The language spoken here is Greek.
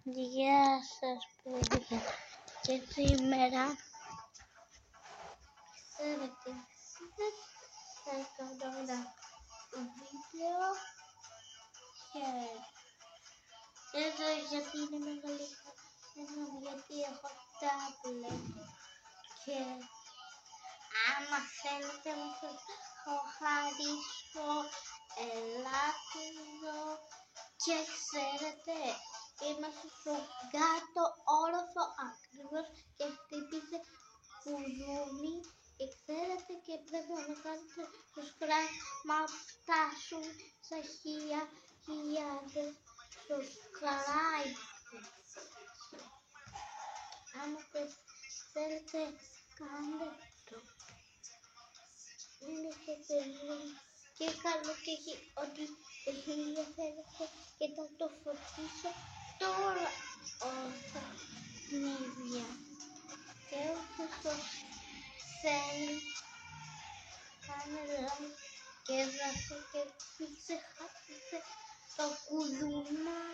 Γεια σας παιδιά, και σήμερα ξέρετε θα κάνω ένα βίντεο και εδώ γιατί είναι μεγαλύτερο, γιατί έχω τάμπλετ και άμα θέλετε να σας το χαρίσω, ελάτε εδώ και ξέρετε είμαστε στο κάτω όροφο ακριβώς και χτύπησε κουδούνι και ξέρετε και πρέπει να κάνετε subscribe μα φτάσουν στα 1000 subscribe. Άμα θέλετε κάντε το. Είναι και παιδί και καλό και έχει ό,τι ενδιαφέρεται και θα το φωτίσω τώρα όσα νύβια και όποιος το θέλει κάνε like και δάστε και μην ξεχάσετε το κουδουνάκι.